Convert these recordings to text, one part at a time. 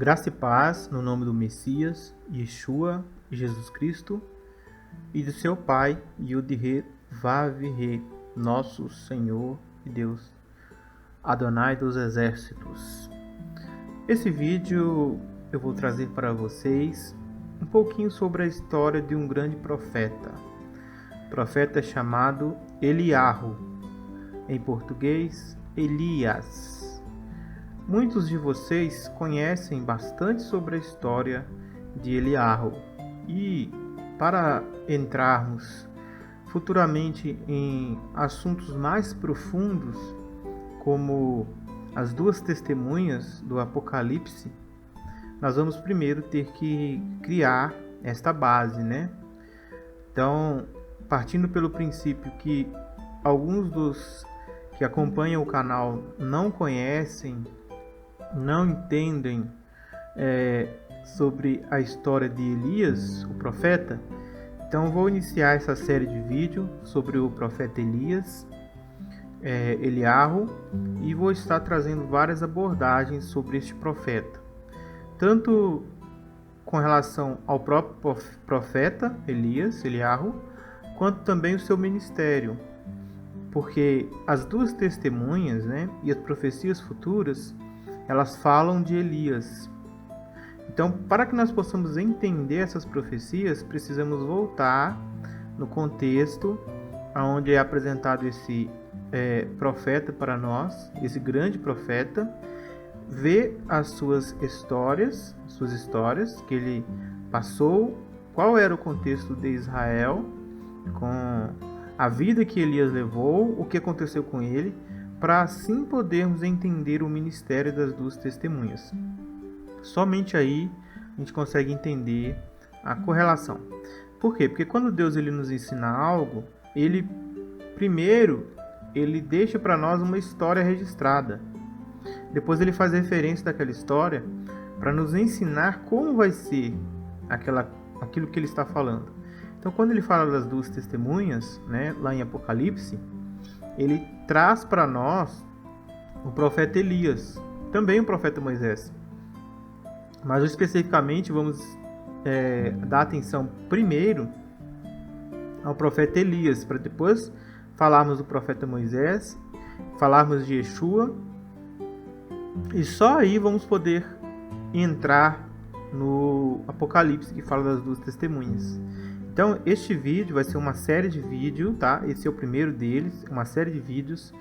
Graça e paz no nome do Messias, Yeshua, Jesus Cristo, e do seu Pai, Yud-He, Vav-He, nosso Senhor e Deus, Adonai dos Exércitos. Esse vídeo eu vou trazer para vocês um pouquinho sobre a história de um grande profeta chamado Eliarro, em português, Elias. Muitos de vocês conhecem bastante sobre a história de Eliarro, e para entrarmos futuramente em assuntos mais profundos, como as duas testemunhas do Apocalipse, nós vamos primeiro ter que criar esta base, né? Então, partindo pelo princípio que alguns dos que acompanham o canal não conhecem, não entendem sobre a história de Elias, o profeta, então vou iniciar essa série de vídeos sobre o profeta Elias, Eliarro, e vou estar trazendo várias abordagens sobre este profeta, tanto com relação ao próprio profeta Elias, Eliarro, quanto também o seu ministério, porque as duas testemunhas, e as profecias futuras, elas falam de Elias. Então, para que nós possamos entender essas profecias, precisamos voltar no contexto onde é apresentado esse profeta para nós, esse grande profeta, ver as suas histórias que ele passou, qual era o contexto de Israel, com a vida que Elias levou, o que aconteceu com ele, para assim podermos entender o ministério das duas testemunhas. Somente aí a gente consegue entender a correlação. Por quê? Porque quando Deus ele nos ensina algo, ele deixa para nós uma história registrada. Depois ele faz referência daquela história para nos ensinar como vai ser aquilo que ele está falando. Então, quando ele fala das duas testemunhas, lá em Apocalipse, ele traz para nós o profeta Elias, também o profeta Moisés. Mas especificamente vamos dar atenção primeiro ao profeta Elias, para depois falarmos do profeta Moisés, falarmos de Yeshua, e só aí vamos poder entrar no Apocalipse, que fala das duas testemunhas. Então, este vídeo vai ser uma série de vídeos, tá? Esse é o primeiro deles, uma série de vídeos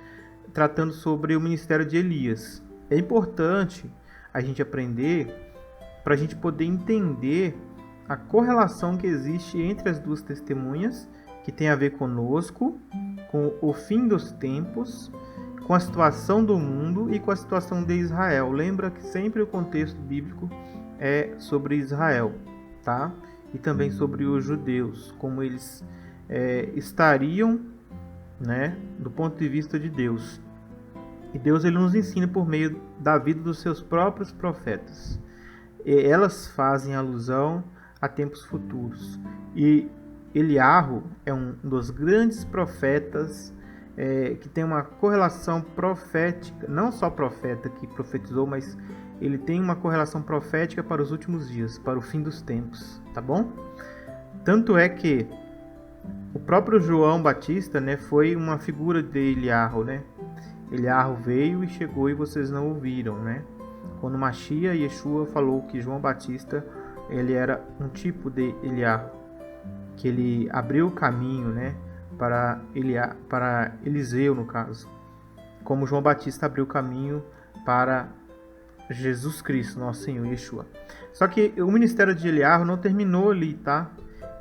tratando sobre o ministério de Elias. É importante a gente aprender para a gente poder entender a correlação que existe entre as duas testemunhas, que tem a ver conosco, com o fim dos tempos, com a situação do mundo e com a situação de Israel. Lembra que sempre o contexto bíblico é sobre Israel, tá? E também sobre os judeus, como eles estariam, do ponto de vista de Deus. E Deus ele nos ensina por meio da vida dos seus próprios profetas. E elas fazem alusão a tempos futuros. E Eliarro é um dos grandes profetas que tem uma correlação profética, não só profeta que profetizou, mas ele tem uma correlação profética para os últimos dias, para o fim dos tempos, tá bom? Tanto é que o próprio João Batista, foi uma figura de Eliarro, Eliarro veio e chegou e vocês não ouviram, Quando Mashiach e Yeshua falou que João Batista, ele era um tipo de Eliarro, que ele abriu o caminho, para Eliseu, no caso. Como João Batista abriu o caminho para Jesus Cristo, nosso Senhor, Yeshua. Só que o ministério de Eliarro não terminou ali, tá?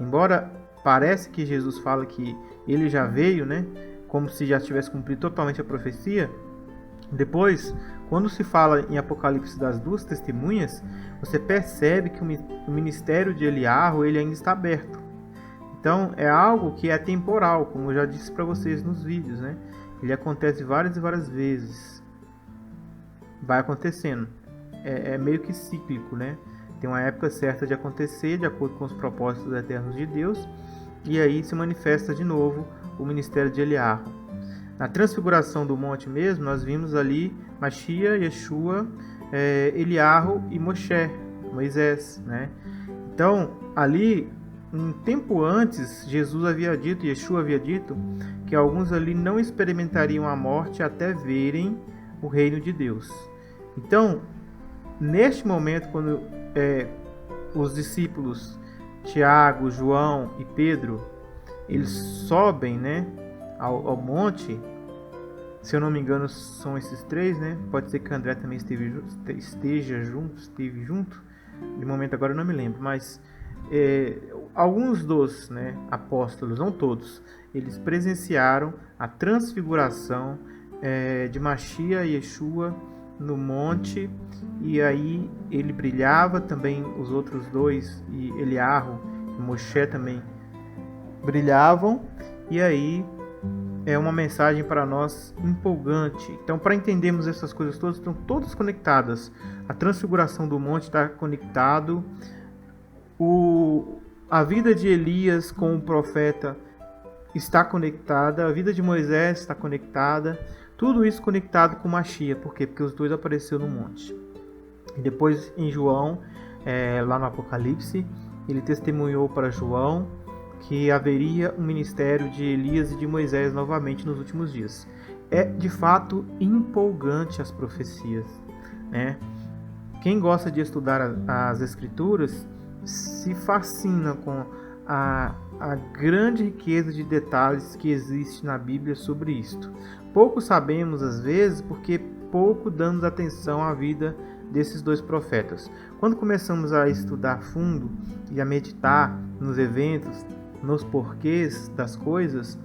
Embora parece que Jesus fala que ele já veio, como se já tivesse cumprido totalmente a profecia. Depois, quando se fala em Apocalipse das duas testemunhas, você percebe que o ministério de Eliarro ele ainda está aberto. Então, é algo que é temporal, como eu já disse para vocês nos vídeos, Ele acontece várias e várias vezes. Vai acontecendo. É meio que cíclico, Tem uma época certa de acontecer, de acordo com os propósitos eternos de Deus, e aí se manifesta de novo o ministério de Eliarro. Na transfiguração do monte mesmo, nós vimos ali Mashiach, Yeshua, Eliarro e Moisés, né? Então, ali, um tempo antes, Yeshua havia dito, que alguns ali não experimentariam a morte até verem o reino de Deus. Então, neste momento, quando os discípulos Tiago, João e Pedro, eles sobem, né, ao monte, se eu não me engano são esses três, né? Pode ser que André também esteve junto. De momento agora eu não me lembro, mas alguns dos, né, apóstolos, não todos, eles presenciaram a transfiguração de Machia e Yeshua no monte, e aí ele brilhava, também os outros dois, e Eliarro e Moshe também brilhavam, e aí é uma mensagem para nós empolgante. Então, para entendermos essas coisas todas, estão todas conectadas. A transfiguração do monte está conectado, a vida de Elias com o profeta está conectada, a vida de Moisés está conectada, tudo isso conectado com Machia. Por quê? Porque os dois apareceram no monte. E depois em João, lá no Apocalipse, ele testemunhou para João que haveria um ministério de Elias e de Moisés novamente nos últimos dias. É de fato empolgante as profecias, né? Quem gosta de estudar as Escrituras se fascina com a grande riqueza de detalhes que existe na Bíblia sobre isto. Pouco sabemos às vezes porque pouco damos atenção à vida desses dois profetas. Quando começamos a estudar a fundo e a meditar nos eventos, nos porquês das coisas,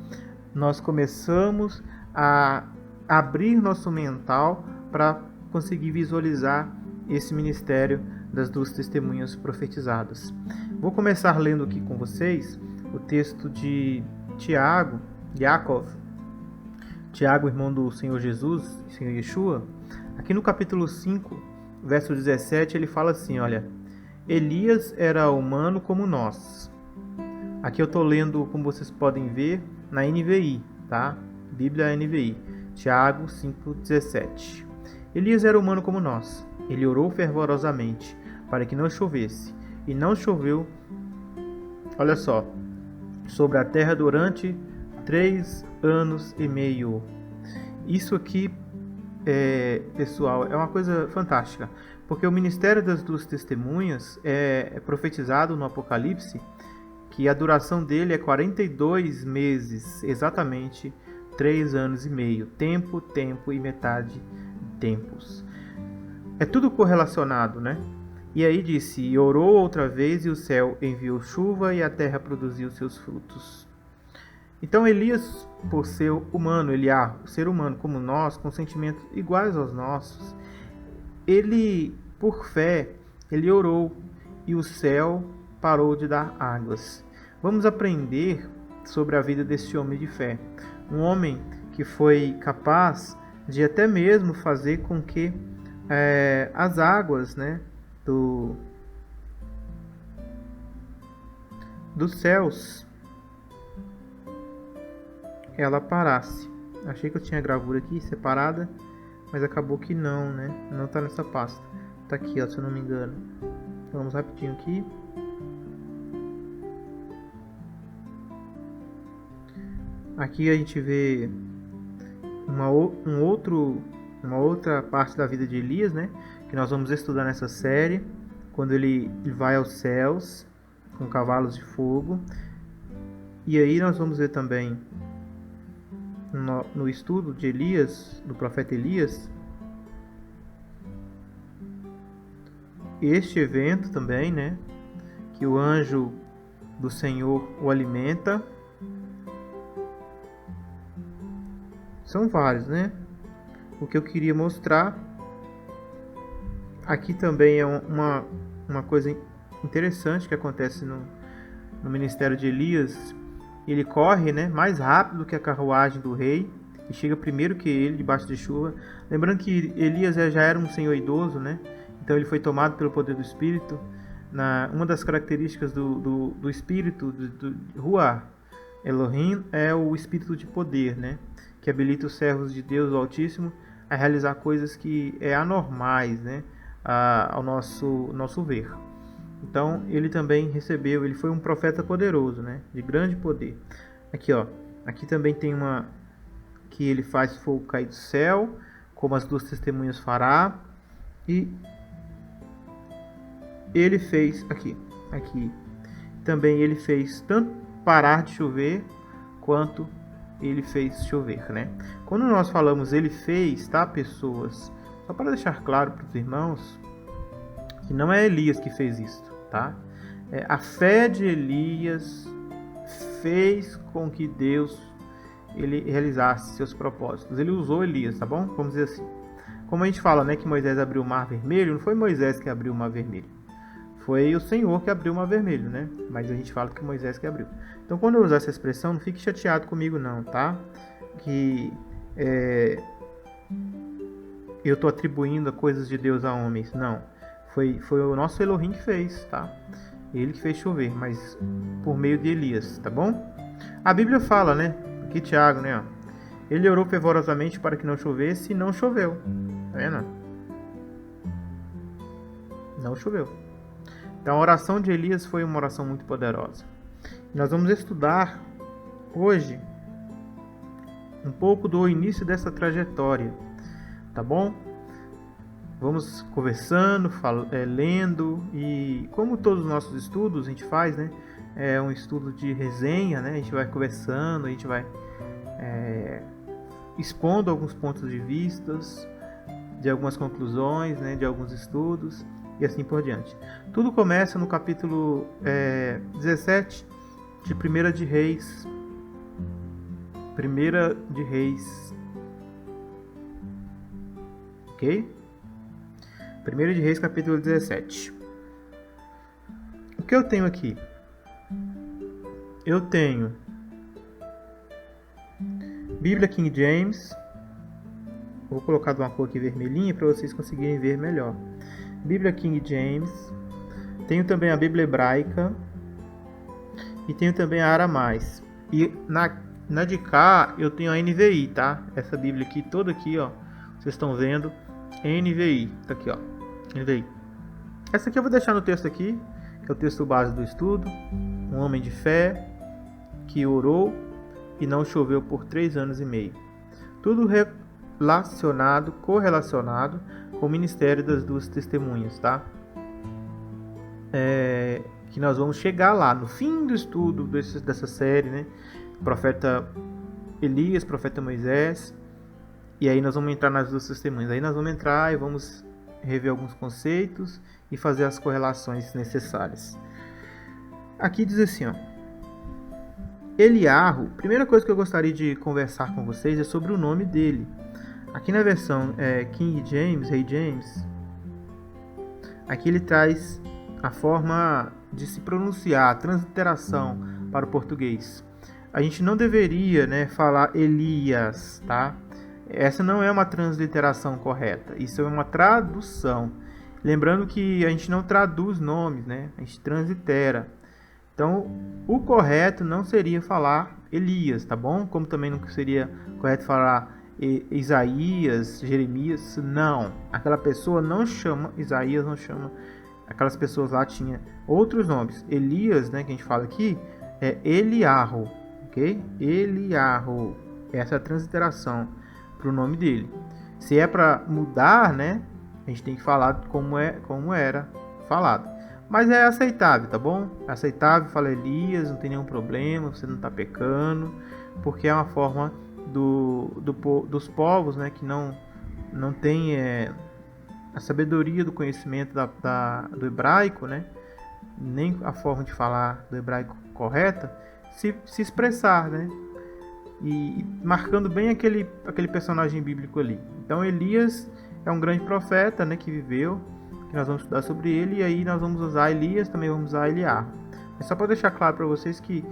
nós começamos a abrir nosso mental para conseguir visualizar esse ministério das duas testemunhas profetizadas. Vou começar lendo aqui com vocês o texto de Tiago, Tiago, irmão do Senhor Jesus, Senhor Yeshua. Aqui no capítulo 5, verso 17, ele fala assim, olha: Elias era humano como nós. Aqui eu estou lendo, como vocês podem ver, na NVI, tá? Bíblia NVI, Tiago 5,17. Elias era humano como nós. Ele orou fervorosamente para que não chovesse, e não choveu, olha só, sobre a terra durante 3 anos e meio. Isso aqui, pessoal, é uma coisa fantástica, porque o ministério das duas testemunhas é profetizado no Apocalipse, que a duração dele é 42 meses, exatamente 3 anos e meio. Tempo e metade tempos. É tudo correlacionado, né? E aí disse, e orou outra vez, e o céu enviou chuva, e a terra produziu seus frutos. Então Elias, por ser humano, ser humano como nós, com sentimentos iguais aos nossos, ele, por fé, ele orou, e o céu parou de dar águas. Vamos aprender sobre a vida desse homem de fé. Um homem que foi capaz de até mesmo fazer com que as águas, né, dos céus ela parasse. Achei que eu tinha a gravura aqui separada, mas acabou que não, né? Não tá nessa pasta. Tá aqui, ó, se eu não me engano. Então, vamos rapidinho aqui. Aqui a gente vê uma outra parte da vida de Elias, né? Que nós vamos estudar nessa série, quando ele vai aos céus com cavalos de fogo. E aí nós vamos ver também no estudo de Elias, do profeta Elias, este evento também, né? Que o anjo do Senhor o alimenta. São vários, né? O que eu queria mostrar aqui também é uma coisa interessante que acontece no ministério de Elias. Ele corre, né, mais rápido que a carruagem do rei e chega primeiro que ele debaixo de chuva. Lembrando que Elias já era um senhor idoso, né? Então ele foi tomado pelo poder do Espírito. Uma das características do Espírito, do Ruach Elohim, é o Espírito de poder, né? Que habilita os servos de Deus, o Altíssimo, a realizar coisas que anormais, né? ao nosso ver. Então ele também recebeu, ele foi um profeta poderoso, né, de grande poder. Aqui, ó, aqui também tem uma que ele faz fogo cair do céu, como as duas testemunhas fará, e ele fez aqui também ele fez tanto parar de chover quanto ele fez chover, né? Quando nós falamos ele fez, tá, pessoas? Só para deixar claro para os irmãos que não é Elias que fez isso, tá? A fé de Elias fez com que Deus ele realizasse seus propósitos. Ele usou Elias, tá bom? Vamos dizer assim. Como a gente fala, né, que Moisés abriu o mar vermelho, não foi Moisés que abriu o mar vermelho. Foi o Senhor que abriu o mar vermelho, né? Mas a gente fala que Moisés que abriu. Então, quando eu usar essa expressão, não fique chateado comigo não, tá? Que eu estou atribuindo coisas de Deus a homens. Não. Foi o nosso Elohim que fez, tá? Ele que fez chover, mas por meio de Elias, tá bom? A Bíblia fala, né? Aqui Tiago, né? Ó, ele orou fervorosamente para que não chovesse e não choveu. Tá vendo? Não choveu. Então a oração de Elias foi uma oração muito poderosa. Nós vamos estudar hoje um pouco do início dessa trajetória, tá bom? Vamos conversando, lendo, e como todos os nossos estudos a gente faz, né? É um estudo de resenha, né? A gente vai conversando, a gente vai expondo alguns pontos de vistas, de algumas conclusões, né? De alguns estudos e assim por diante. Tudo começa no capítulo 17 de 1 de Reis. 1 de Reis. Ok? 1 de Reis, capítulo 17. O que eu tenho aqui? Eu tenho Bíblia King James. Vou colocar de uma cor aqui vermelhinha para vocês conseguirem ver melhor. Bíblia King James. Tenho também a Bíblia Hebraica. E tenho também a Aramais. E na de cá eu tenho a NVI, tá? Essa Bíblia aqui, toda aqui, ó. Vocês estão vendo? NVI. Tá aqui, ó. NVI. Essa aqui eu vou deixar no texto aqui, que é o texto base do estudo. Um homem de fé que orou e não choveu por 3 anos e meio. Tudo correlacionado com o ministério das duas testemunhas, tá? Que nós vamos chegar lá no fim do estudo dessa série, né? Profeta Elias, profeta Moisés, e aí nós vamos entrar nas duas testemunhas. Aí nós vamos entrar e vamos rever alguns conceitos e fazer as correlações necessárias. Aqui diz assim, ó. Eliarro, primeira coisa que eu gostaria de conversar com vocês é sobre o nome dele. Aqui na versão King James, Rei James, aqui ele traz a forma de se pronunciar, a transliteração para o português. A gente não deveria, né, falar Elias, tá? Essa não é uma transliteração correta, isso é uma tradução. Lembrando que a gente não traduz nomes, né? A gente translitera. Então, o correto não seria falar Elias, tá bom? Como também não seria correto falar Isaías, Jeremias, não. Aquela pessoa não chama Isaías, não chama. Aquelas pessoas lá tinham outros nomes. Elias, né, que a gente fala aqui, é Eliarro, ok? Eliarro. Essa é a transliteração para o nome dele. Se é para mudar, né, a gente tem que falar como era falado. Mas é aceitável, tá bom? É aceitável, fala Elias, não tem nenhum problema, você não está pecando, porque é uma forma dos povos, né, que não tem a sabedoria do conhecimento do hebraico, né, nem a forma de falar do hebraico correta, se expressar, né, e marcando bem aquele personagem bíblico ali. Então Elias é um grande profeta, né, que viveu, que nós vamos estudar sobre ele, e aí nós vamos usar Elias, também vamos usar Eliarro. Mas só para deixar claro para vocês que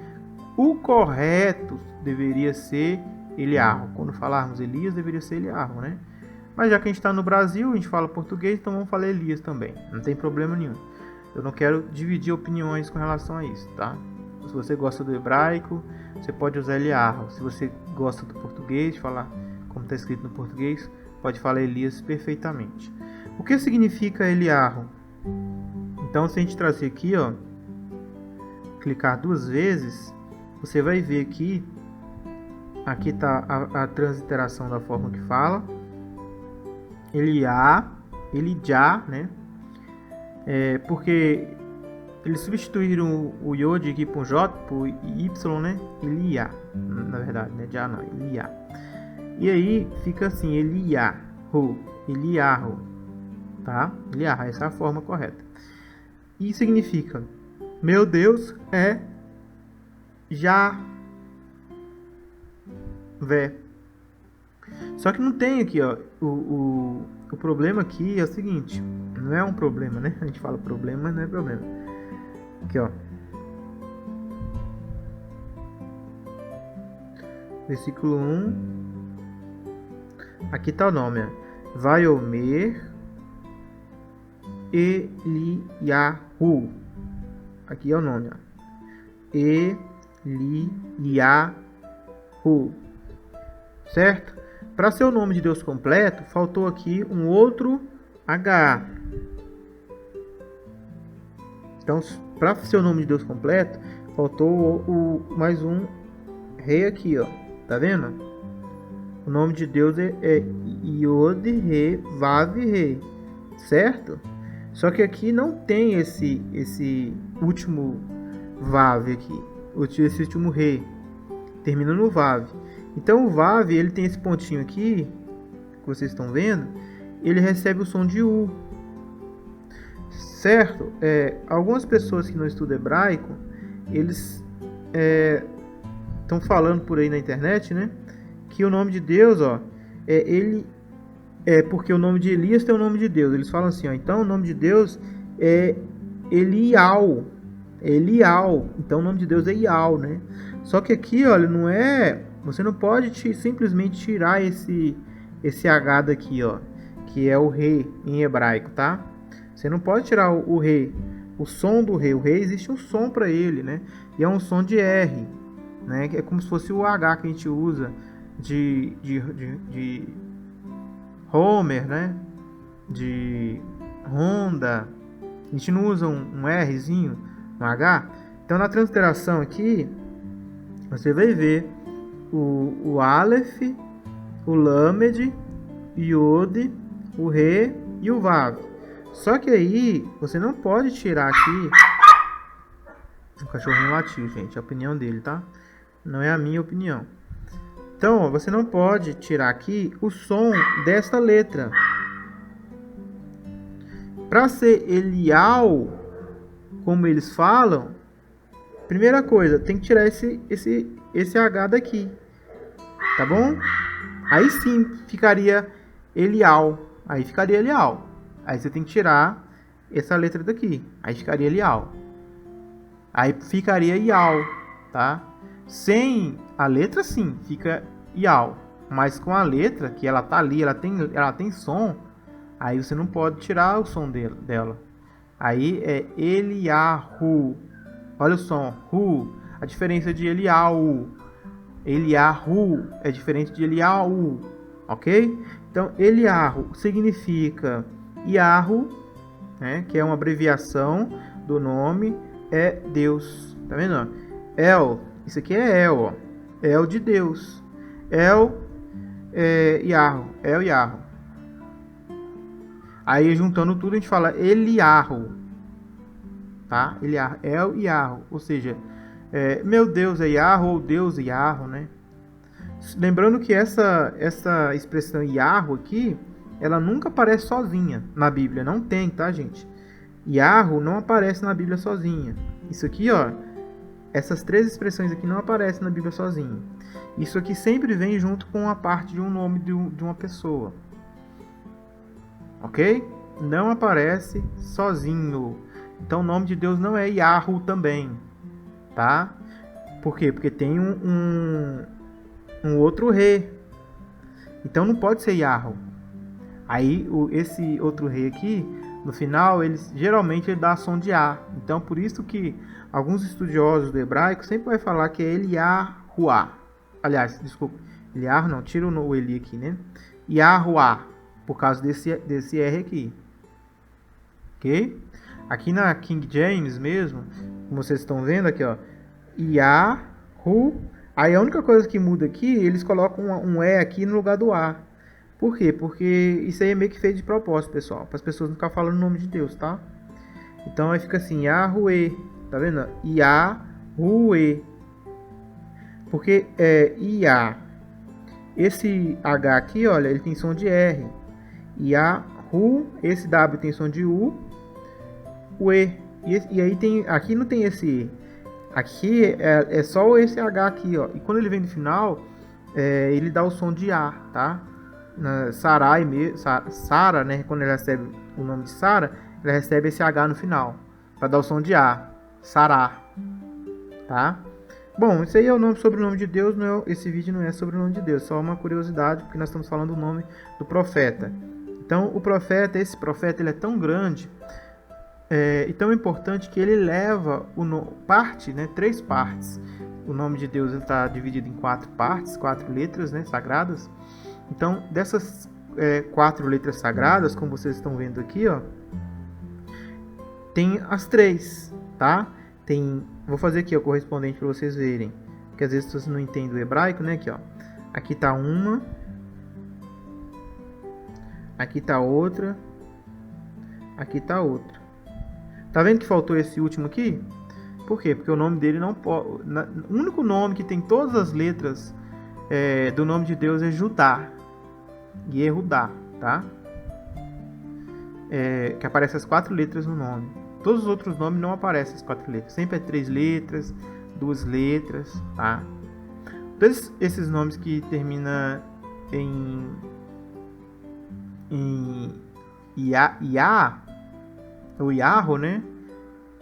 o correto deveria ser Eliarro. Quando falarmos Elias, deveria ser Eliarro, né? Mas já que a gente está no Brasil, a gente fala português, então vamos falar Elias também. Não tem problema nenhum. Eu não quero dividir opiniões com relação a isso, tá? Se você gosta do hebraico, você pode usar Eliarro. Se você gosta do português, falar como está escrito no português, pode falar Elias perfeitamente. O que significa Eliarro? Então, se a gente trazer aqui, ó, clicar 2 vezes, você vai ver aqui está a transliteração da forma que fala. Elijá, né? Porque eles substituíram o Yod aqui por J, por Y, né? Eliá, na verdade, né? Já não, Eliá. E aí fica assim, Eliarro, tá? Eliarro, essa é a forma correta. E significa, meu Deus é Javé. Só que não tem aqui, ó, o problema aqui é o seguinte, não é um problema, né? A gente fala problema, mas não é problema. Aqui, ó. Versículo 1. Aqui tá o nome, ó. Vaiomer Eliyahu. Aqui é o nome, ó. Eliyahu. Certo? Para ser o nome de Deus completo, faltou aqui um outro H. Então, para ser o nome de Deus completo, faltou mais um rei aqui, ó. Tá vendo? O nome de Deus é Yod, Re, Vav, Re. Certo? Só que aqui não tem esse último Vav aqui. Esse último Re. Termina no Vav. Então o Vav, ele tem esse pontinho aqui, que vocês estão vendo, ele recebe o som de U. Certo? Algumas pessoas que não estudam hebraico, eles estão falando por aí na internet, né? Que o nome de Deus, ó, ele porque o nome de Elias tem o nome de Deus. Eles falam assim, ó, então o nome de Deus é Elial. Então o nome de Deus é Ial, né? Só que aqui, olha, não é... Você não pode simplesmente tirar esse H daqui, ó, que é o Re em hebraico, tá? Você não pode tirar o Re, o som do Re. O Re existe um som para ele, né? E é um som de R, né? É como se fosse o H que a gente usa de Homer, né? De Honda. A gente não usa um Rzinho, um H. Então na transliteração aqui, você vai ver o Aleph, o Lamed, o Yod, o Re e o Vav. Só que aí você não pode tirar aqui. O cachorrinho latiu, gente. A opinião dele, tá? Não é a minha opinião. Então, ó, você não pode tirar aqui o som dessa letra. Para ser Elial, como eles falam, primeira coisa, tem que tirar esse H daqui. Tá bom? Aí sim ficaria Elial. Aí ficaria Elial. Aí você tem que tirar essa letra daqui. Aí ficaria Elial. Aí ficaria Ial, tá? Sem a letra, sim, fica Ial. Mas com a letra, que ela tá ali, ela tem som, aí você não pode tirar o som dela. Aí é Eliahu. Olha o som. Hu. A diferença de Eliau. Eliahu é diferente de Eliau. Ok? Então, Eliahu significa Iahu, né? Que é uma abreviação do nome é Deus. Tá vendo? El. Isso aqui é El, ó. El de Deus. El Iahu. El Iahu. Aí juntando tudo a gente fala Eliahu. Tá? Eliahu. El Iahu. Ou seja, meu Deus é Iahu ou Deus é Iahu, né? Lembrando que essa expressão Iahu aqui, ela nunca aparece sozinha na Bíblia. Não tem, tá, gente? Iahu não aparece na Bíblia sozinha. Isso aqui, ó, essas 3 expressões aqui não aparecem na Bíblia sozinha. Isso aqui sempre vem junto com a parte de um nome de uma pessoa. Ok? Não aparece sozinho. Então o nome de Deus não é Iahu também. Tá? Por quê? Porque tem um outro Re. Então não pode ser Iahu. Aí esse outro Re aqui, no final, geralmente ele dá som de A. Então por isso que alguns estudiosos do hebraico sempre vai falar que é Eliahuá. Aliás, desculpa, Eliahu não, tira o Eli aqui, né? Yahuá, por causa desse R aqui. ok? Aqui na King James mesmo, como vocês estão vendo aqui, ó, Yahu. Aí a única coisa que muda aqui, eles colocam um E aqui no lugar do A. Por quê? Porque isso aí é meio que feito de propósito, pessoal, para as pessoas não ficarem falando o nome de Deus, tá? Então aí fica assim, Yahweh, tá vendo? Yahweh. Porque Ia. Esse H aqui, olha, ele tem som de R. Yahu, esse W tem som de U. O E. E aí tem, aqui não tem esse E. Aqui é só esse H aqui, ó. E quando ele vem no final, ele dá o som de A, tá? Sara, né? Quando ele recebe o nome de Sara, ele recebe esse H no final, para dar o som de A. Sará, tá? Bom, isso aí é o nome, sobrenome de Deus. Esse vídeo não é sobre o nome de Deus, só uma curiosidade, porque nós estamos falando do nome do profeta. Então, esse profeta, ele é tão grande e tão importante que ele leva três partes. O nome de Deus está dividido em 4 partes, 4 letras, né, sagradas. Então, dessas 4 letras sagradas, como vocês estão vendo aqui, ó, tem as 3, tá? Vou fazer aqui o correspondente para vocês verem, porque às vezes vocês não entendem o hebraico, né? Aqui, ó, aqui tá uma, aqui tá outra, aqui tá outra. Tá vendo que faltou esse último aqui? Por quê? Porque o nome dele não pode. O único nome que tem todas as letras do nome de Deus é Judá. Yehudá, tá? Que aparecem as 4 letras no nome. Todos os outros nomes não aparecem as 4 letras. Sempre é 3 letras, 2 letras, tá? Todos esses nomes que terminam em Iá, o Yarro, né?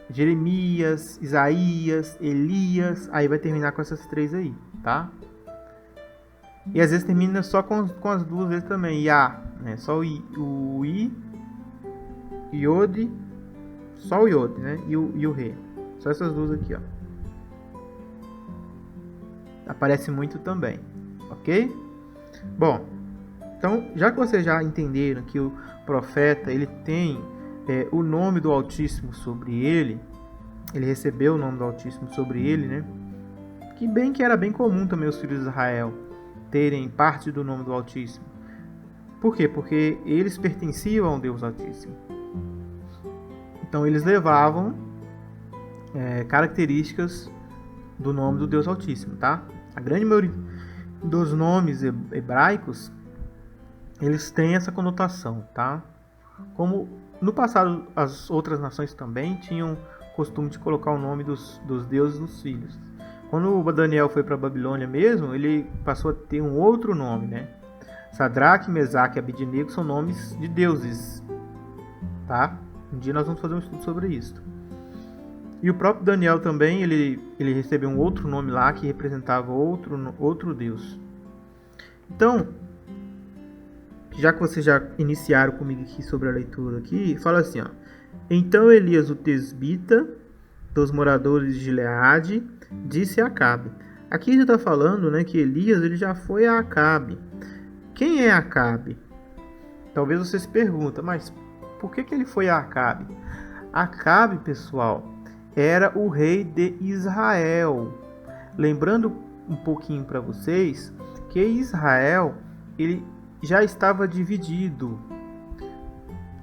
Jeremias, Isaías, Elias, aí vai terminar com essas 3 aí, tá? E às vezes termina só com as 2 letras também, Iá, né? Só o I, Iode, só o Iode, né? E o Re. Só essas 2 aqui, ó. Aparece muito também, ok? Bom, então, já que vocês já entenderam que o profeta, ele tem o nome do Altíssimo sobre ele recebeu o nome do Altíssimo sobre ele, né? Que era bem comum também os filhos de Israel terem parte do nome do Altíssimo. Por quê? Porque eles pertenciam ao Deus Altíssimo. Então eles levavam características do nome do Deus Altíssimo, tá? A grande maioria dos nomes hebraicos, eles têm essa conotação, tá? Como no passado as outras nações também tinham costume de colocar o nome dos deuses nos filhos. Quando o Daniel foi para a Babilônia mesmo, ele passou a ter um outro nome, né? Sadraque, Mesaque e Abednego são nomes de deuses, tá? Um dia nós vamos fazer um estudo sobre isso. E o próprio Daniel também, ele recebeu um outro nome lá que representava outro deus. Então, já que vocês já iniciaram comigo aqui sobre a leitura aqui, fala assim, ó. Então Elias, o tesbita, dos moradores de Gileade, disse a Acabe. Aqui já está falando, né, que Elias ele já foi a Acabe. Quem é Acabe? Talvez você se pergunte, mas por que ele foi a Acabe? Acabe, pessoal, era o rei de Israel. Lembrando um pouquinho para vocês que Israel ele já estava dividido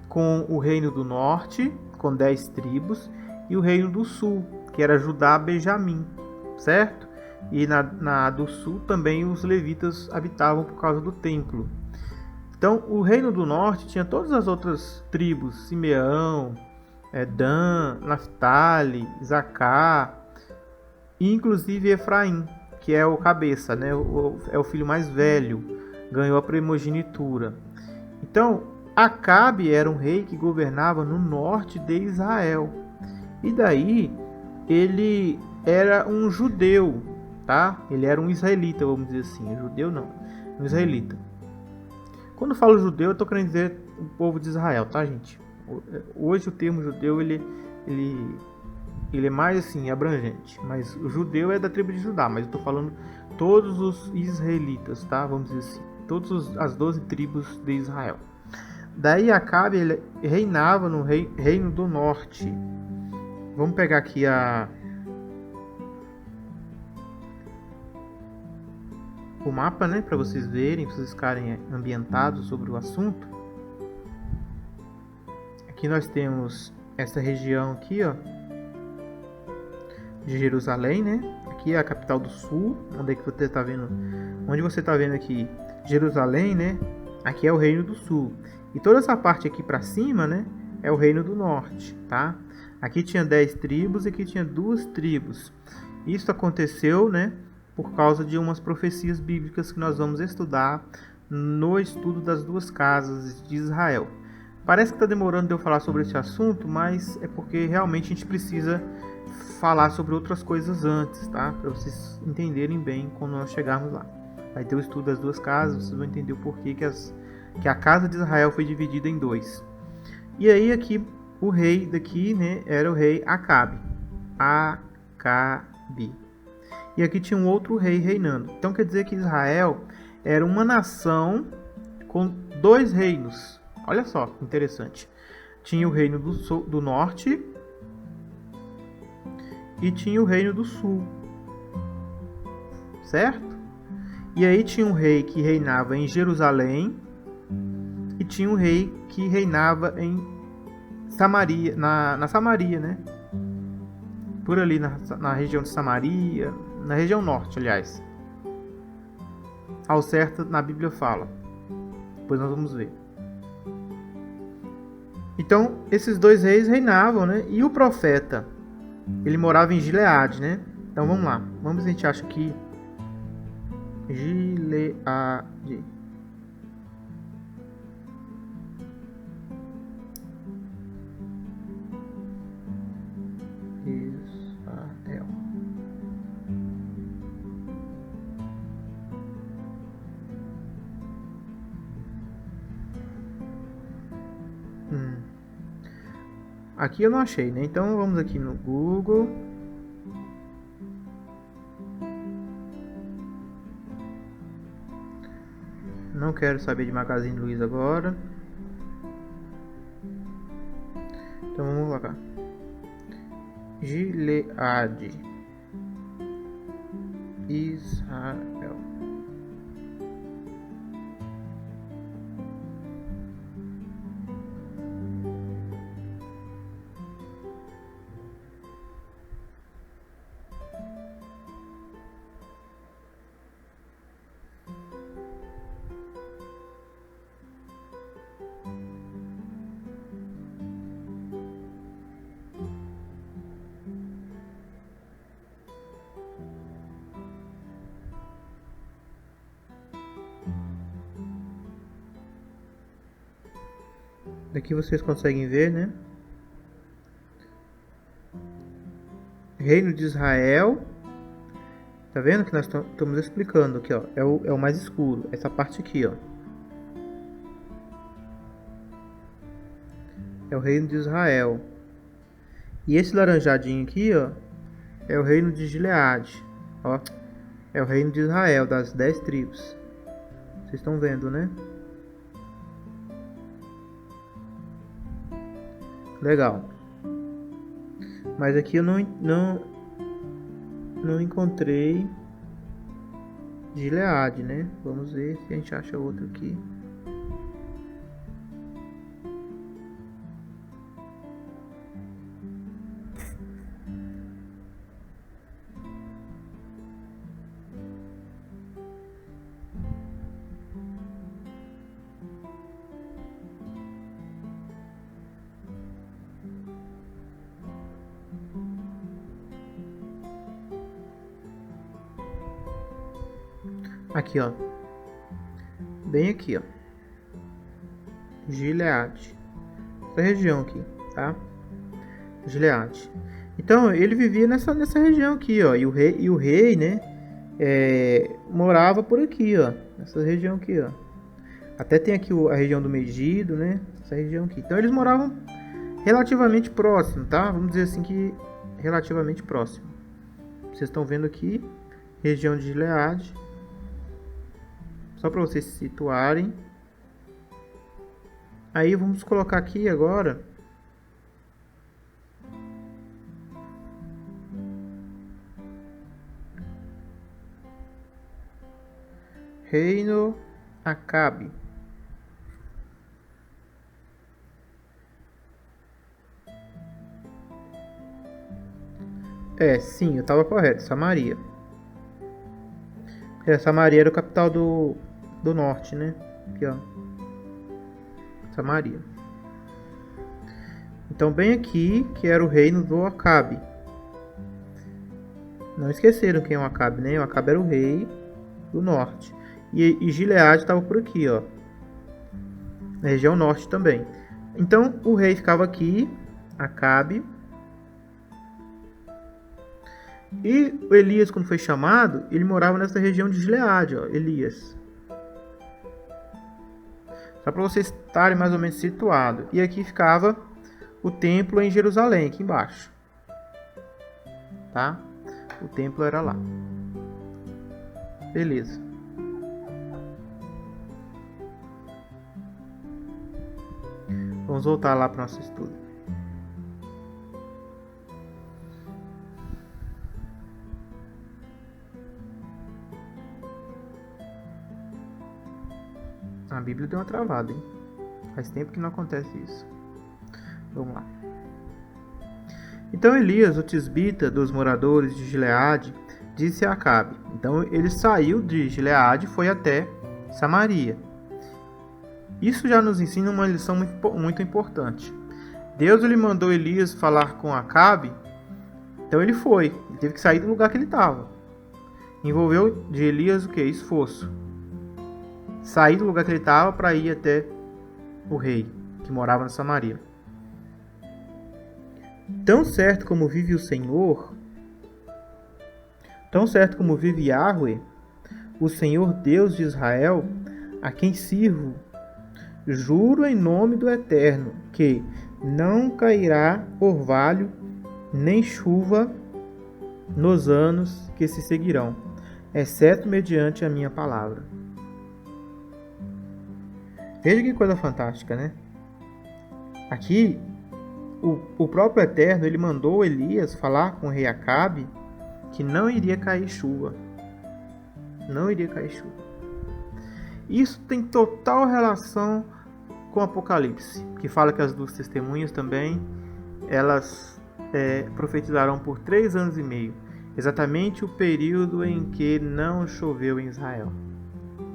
com o reino do norte, com 10 tribos, e o reino do sul, que era Judá, Benjamim, certo? E na do sul também os levitas habitavam por causa do templo. Então o reino do norte tinha todas as outras tribos, Simeão, Dan, Naftali, Zacá, e inclusive Efraim, que é o cabeça, né? É o filho mais velho, ganhou a primogenitura. Então, Acabe era um rei que governava no norte de Israel. E daí, ele era um judeu, tá? Ele era um israelita, vamos dizer assim. Judeu não, um israelita. Quando eu falo judeu, eu estou querendo dizer o povo de Israel, tá, gente? Hoje o termo judeu, ele é mais assim, abrangente. Mas o judeu é da tribo de Judá, mas eu estou falando todos os israelitas, tá? Vamos dizer assim. Todas as 12 tribos de Israel. Daí Acabe ele reinava no reino do norte. Vamos pegar aqui o mapa, né, para vocês verem, para vocês ficarem ambientados sobre o assunto. Aqui nós temos essa região aqui, ó, de Jerusalém, né? Aqui é a capital do sul, onde você está vendo? Onde você está vendo aqui Jerusalém, né? Aqui é o reino do sul. E toda essa parte aqui para cima, né, é o reino do norte, tá? Aqui tinha 10 tribos e aqui tinha 2 tribos. Isso aconteceu, né, por causa de umas profecias bíblicas que nós vamos estudar no estudo das 2 casas de Israel. Parece que está demorando de eu falar sobre esse assunto, mas é porque realmente a gente precisa falar sobre outras coisas antes, tá? Para vocês entenderem bem quando nós chegarmos lá. Vai ter o estudo das 2 casas, vocês vão entender o porquê que a casa de Israel foi dividida em 2. E aí aqui o rei daqui, né, era o rei Acabe. Acabe. E aqui tinha um outro rei reinando. Então quer dizer que Israel era uma nação com 2 reinos. Olha só que interessante. Tinha o reino do norte e tinha o reino do sul. Certo? E aí tinha um rei que reinava em Jerusalém e tinha um rei que reinava em Samaria, na Samaria, né? Por ali na região de Samaria, na região norte, aliás. Ao certo, na Bíblia fala. Depois nós vamos ver. Então, esses 2 reis reinavam, né? E o profeta, ele morava em Gileade, né? Então, vamos lá. Vamos ver se a gente acha aqui. Gileade. Israel. Aqui eu não achei, né? Então vamos aqui no Google. Não quero saber de Magazine Luiza agora. Então vamos lá cá. Gileade, Israel. Daqui vocês conseguem ver, né? Reino de Israel. Tá vendo que nós estamos explicando aqui, ó. É o mais escuro. Essa parte aqui, ó. É o reino de Israel. E esse laranjadinho aqui, ó, é o reino de Gileade. Ó, é o reino de Israel, das 10 tribos. Vocês estão vendo, né? Legal. Mas aqui eu não encontrei Gileade, né? Vamos ver se a gente acha outro aqui. Aqui, ó. Bem aqui, ó. Gileade. Essa região aqui, tá? Gileade. Então, ele vivia nessa região aqui, ó. E o rei, né? Morava por aqui, ó. Nessa região aqui, ó. Até tem aqui a região do Megido, né? Essa região aqui. Então, eles moravam relativamente próximo, tá? Vamos dizer assim que relativamente próximo. Vocês estão vendo aqui, região de Gileade. Só para vocês se situarem. Aí vamos colocar aqui agora reino Acabe. Sim, eu estava correto, Samaria. Samaria era a capital do norte, né? Aqui, ó. Samaria. Então, bem aqui, que era o reino do Acabe. Não esqueceram quem é o Acabe, né? O Acabe era o rei do norte. E Gileade estava por aqui, ó. Na região norte também. Então, o rei ficava aqui, Acabe. E o Elias, quando foi chamado, ele morava nessa região de Gileade, ó. Elias. Só para vocês estarem mais ou menos situados. E aqui ficava o templo em Jerusalém, aqui embaixo. Tá? O templo era lá. Beleza. Vamos voltar lá para o nosso estudo. A Bíblia deu uma travada, hein? Faz tempo que não acontece isso. Vamos lá. Então Elias, o tisbita dos moradores de Gileade, disse a Acabe. Então ele saiu de Gileade e foi até Samaria. Isso já nos ensina uma lição muito importante. Deus lhe mandou Elias falar com Acabe, então ele foi. Ele teve que sair do lugar que ele estava. Envolveu de Elias o que? Esforço. Sair do lugar que ele estava para ir até o rei, que morava na Samaria. Tão certo como vive o Senhor, tão certo como vive Yahweh, o Senhor Deus de Israel, a quem sirvo, juro em nome do Eterno, que não cairá orvalho nem chuva nos anos que se seguirão, exceto mediante a minha palavra. Veja que coisa fantástica, né? Aqui, o próprio Eterno, ele mandou Elias falar com o rei Acabe que não iria cair chuva. Não iria cair chuva. Isso tem total relação com o Apocalipse, que fala que as duas testemunhas também, elas profetizarão por 3 anos e meio, exatamente o período em que não choveu em Israel.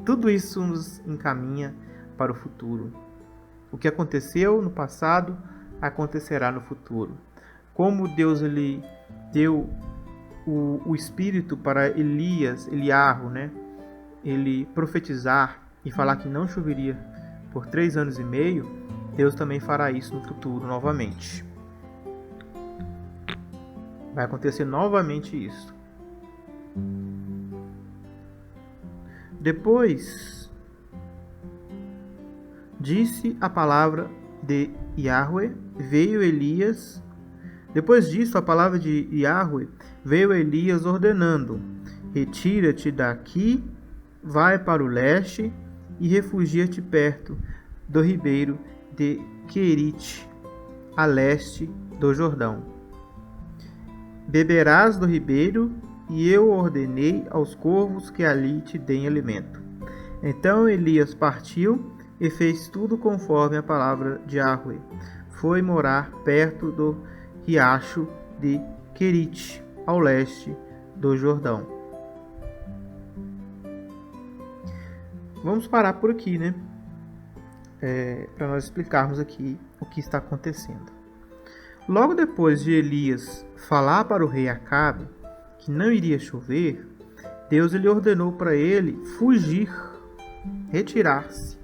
Tudo isso nos encaminha para o futuro. O que aconteceu no passado acontecerá no futuro. Como Deus ele deu o espírito para Eliarro, né? Ele profetizar e falar que não choveria por 3 anos e meio, Deus também fará isso no futuro novamente. Vai acontecer novamente isso. Depois disse a palavra de Yahweh, veio Elias. Depois disso, a palavra de Yahweh veio Elias ordenando: retira-te daqui, vai para o leste e refugia-te perto do ribeiro de Querite, a leste do Jordão. Beberás do ribeiro, e eu ordenei aos corvos que ali te deem alimento. Então Elias partiu e fez tudo conforme a palavra de Yahweh. Foi morar perto do riacho de Querite, ao leste do Jordão. Vamos parar por aqui, né? Para nós explicarmos aqui o que está acontecendo. Logo depois de Elias falar para o rei Acabe que não iria chover, Deus lhe ordenou para ele fugir, retirar-se.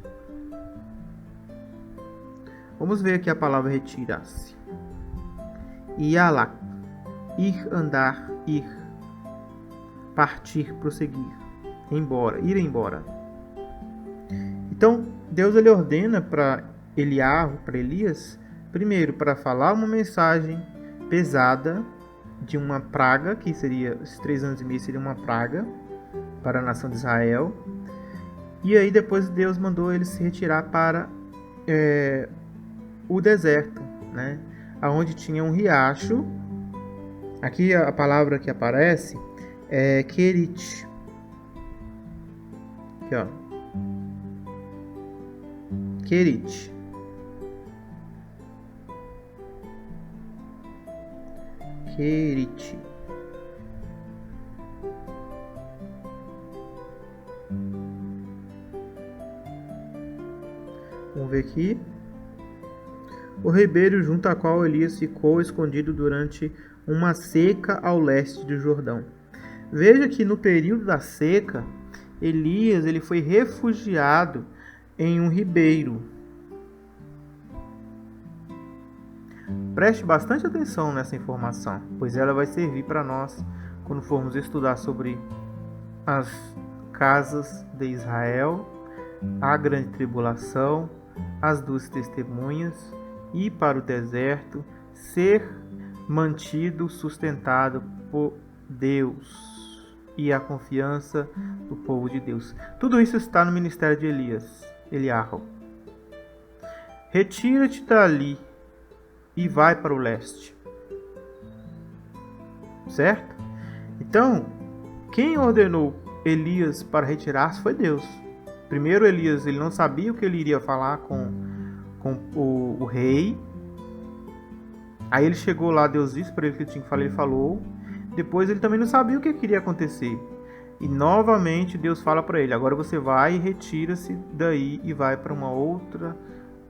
Vamos ver aqui a palavra retirar-se. Yalá, ir, andar, ir, partir, prosseguir, embora, ir embora. Então, Deus ele ordena para Elias, primeiro para falar uma mensagem pesada de uma praga, que seria, esses 3 anos e meio seria uma praga para a nação de Israel. E aí depois Deus mandou ele se retirar para o deserto, né? Onde tinha um riacho. Aqui a palavra que aparece é Querite. Aqui, ó. Querite. Querite. Vamos ver aqui. O ribeiro junto a qual Elias ficou escondido durante uma seca ao leste do Jordão. Veja que no período da seca, Elias ele foi refugiado em um ribeiro. Preste bastante atenção nessa informação, pois ela vai servir para nós quando formos estudar sobre as casas de Israel, a grande tribulação, as duas testemunhas, ir para o deserto, ser mantido, sustentado por Deus e a confiança do povo de Deus. Tudo isso está no ministério de Eliarro. Retira-te dali e vai para o leste. Certo? Então, quem ordenou Elias para retirar-se foi Deus. Primeiro, Elias ele não sabia o que ele iria falar com o rei. Aí ele chegou lá, Deus disse para ele que ele tinha que falar, ele falou. Depois ele também não sabia o que iria acontecer. E novamente Deus fala para ele, agora você vai e retira-se daí e vai para uma outra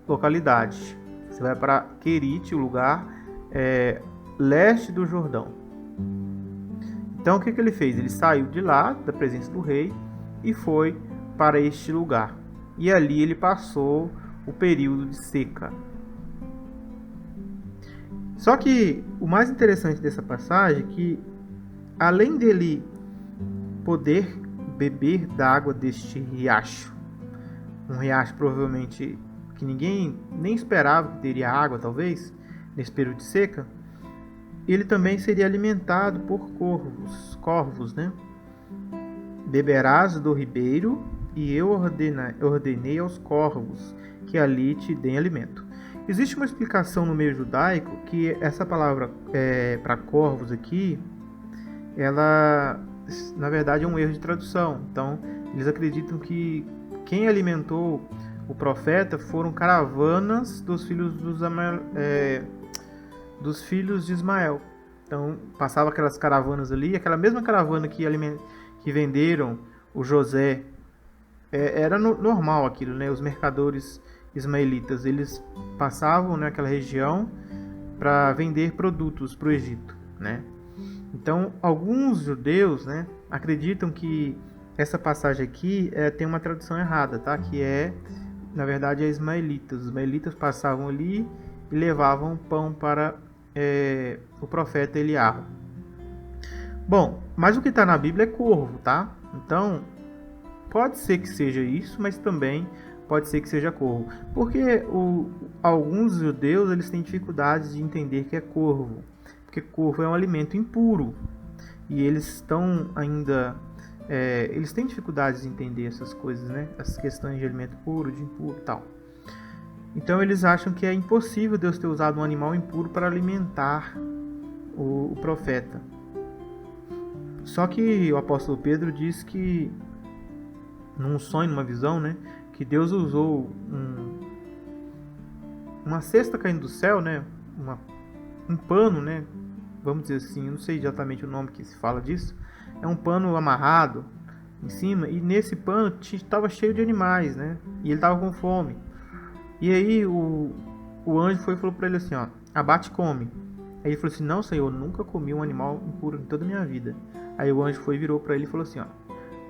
localidade. Você vai para Querite, o lugar leste do Jordão. Então o que ele fez? Ele saiu de lá, da presença do rei, e foi para este lugar. E ali ele passou o período de seca. Só que o mais interessante dessa passagem é que, além dele poder beber da água deste riacho, um riacho provavelmente que ninguém nem esperava que teria água, talvez, nesse período de seca, ele também seria alimentado por corvos, né? Beberás do ribeiro, e eu ordenei aos corvos que ali te deem alimento. Existe uma explicação no meio judaico que essa palavra para corvos aqui, ela na verdade é um erro de tradução. Então, eles acreditam que quem alimentou o profeta foram caravanas dos filhos de Ismael. Então, passava aquelas caravanas ali, aquela mesma caravana que venderam o José. Era normal aquilo, né? Os mercadores ismaelitas, eles passavam naquela região para vender produtos para o Egito, né? Então, alguns judeus, né, acreditam que essa passagem aqui tem uma tradução errada, tá? Que na verdade, ismaelitas. Os ismaelitas passavam ali e levavam pão para o profeta Eliarro. Bom, mas o que está na Bíblia é corvo, tá? Então, pode ser que seja isso, mas também pode ser que seja corvo. Porque alguns judeus eles têm dificuldades de entender que é corvo. Porque corvo é um alimento impuro. E eles estão ainda... eles têm dificuldades de entender essas coisas, né? Essas questões de alimento puro, de impuro e tal. Então eles acham que é impossível Deus ter usado um animal impuro para alimentar o profeta. Só que o apóstolo Pedro diz que, num sonho, numa visão, né, que Deus usou uma cesta caindo do céu, né, um pano, né, vamos dizer assim, eu não sei exatamente o nome que se fala disso, é um pano amarrado em cima, e nesse pano estava cheio de animais, né, e ele estava com fome. E aí o anjo foi e falou para ele assim, ó, abate e come. Aí ele falou assim, não, Senhor, nunca comi um animal impuro em toda a minha vida. Aí o anjo foi e virou para ele e falou assim, ó,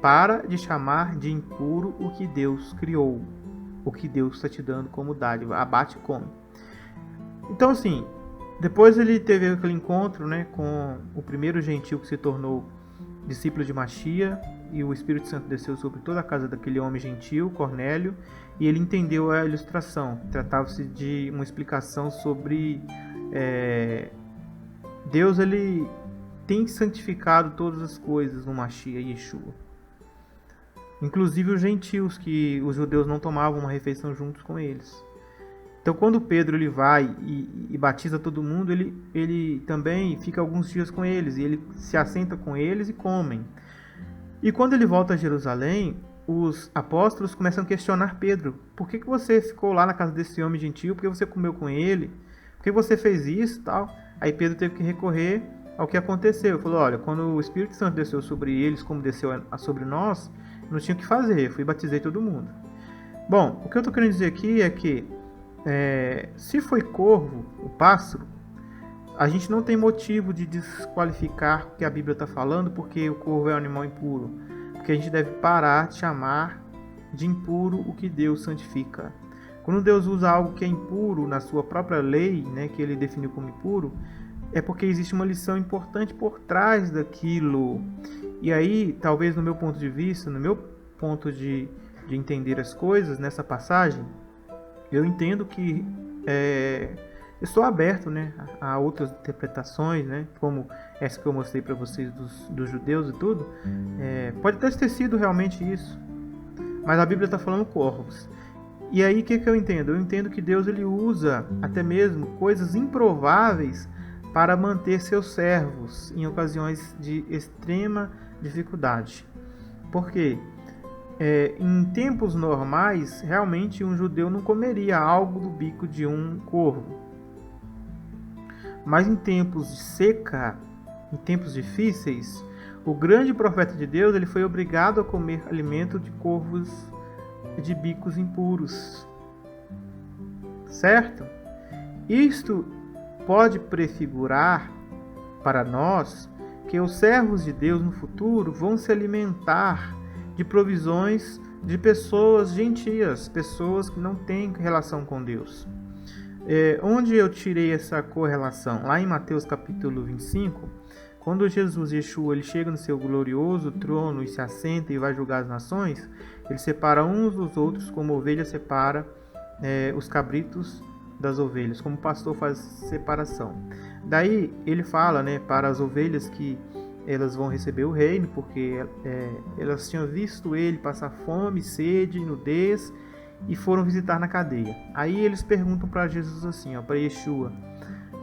para de chamar de impuro o que Deus criou, o que Deus está te dando como dádiva, abate e come. Então assim, depois ele teve aquele encontro, né, com o primeiro gentil que se tornou discípulo de Machia, e o Espírito Santo desceu sobre toda a casa daquele homem gentil, Cornélio, e ele entendeu a ilustração. Tratava-se de uma explicação sobre Deus, ele tem santificado todas as coisas no Machia, Yeshua. Inclusive os gentios, que os judeus não tomavam uma refeição juntos com eles. Então, quando Pedro ele vai e batiza todo mundo, ele também fica alguns dias com eles, e ele se assenta com eles e comem. E quando ele volta a Jerusalém, os apóstolos começam a questionar Pedro. Por que você ficou lá na casa desse homem gentil? Por que você comeu com ele? Por que você fez isso e tal? Aí Pedro teve que recorrer ao que aconteceu. Ele falou, olha, quando o Espírito Santo desceu sobre eles, como desceu sobre nós, não tinha o que fazer, eu fui e batizei todo mundo. Bom, o que eu estou querendo dizer aqui é que se foi corvo, o pássaro, a gente não tem motivo de desqualificar o que a Bíblia está falando, porque o corvo é um animal impuro. Porque a gente deve parar de chamar de impuro o que Deus santifica. Quando Deus usa algo que é impuro na sua própria lei, né, que ele definiu como impuro, é porque existe uma lição importante por trás daquilo. E aí, talvez no meu ponto de vista, no meu ponto de entender as coisas nessa passagem, eu entendo que eu estou aberto, né, a outras interpretações, né, como essa que eu mostrei para vocês dos judeus e tudo. Pode até ter sido realmente isso, mas a Bíblia está falando corvos. E aí o que eu entendo? Eu entendo que Deus ele usa até mesmo coisas improváveis para manter seus servos em ocasiões de extrema dificuldade. Por quê? Em tempos normais, realmente um judeu não comeria algo do bico de um corvo. Mas em tempos de seca, em tempos difíceis, o grande profeta de Deus ele foi obrigado a comer alimento de corvos de bicos impuros. Certo? Isto pode prefigurar para nós que os servos de Deus no futuro vão se alimentar de provisões de pessoas gentias, pessoas que não têm relação com Deus. Onde eu tirei essa correlação? Lá em Mateus capítulo 25, quando Jesus, Yeshua, ele chega no seu glorioso trono e se assenta e vai julgar as nações, ele separa uns dos outros como ovelha separa os cabritos das ovelhas, como o pastor faz separação. Daí ele fala, né, para as ovelhas que elas vão receber o reino, porque elas tinham visto ele passar fome, sede, nudez, e foram visitar na cadeia. Aí eles perguntam para Jesus assim, para Yeshua: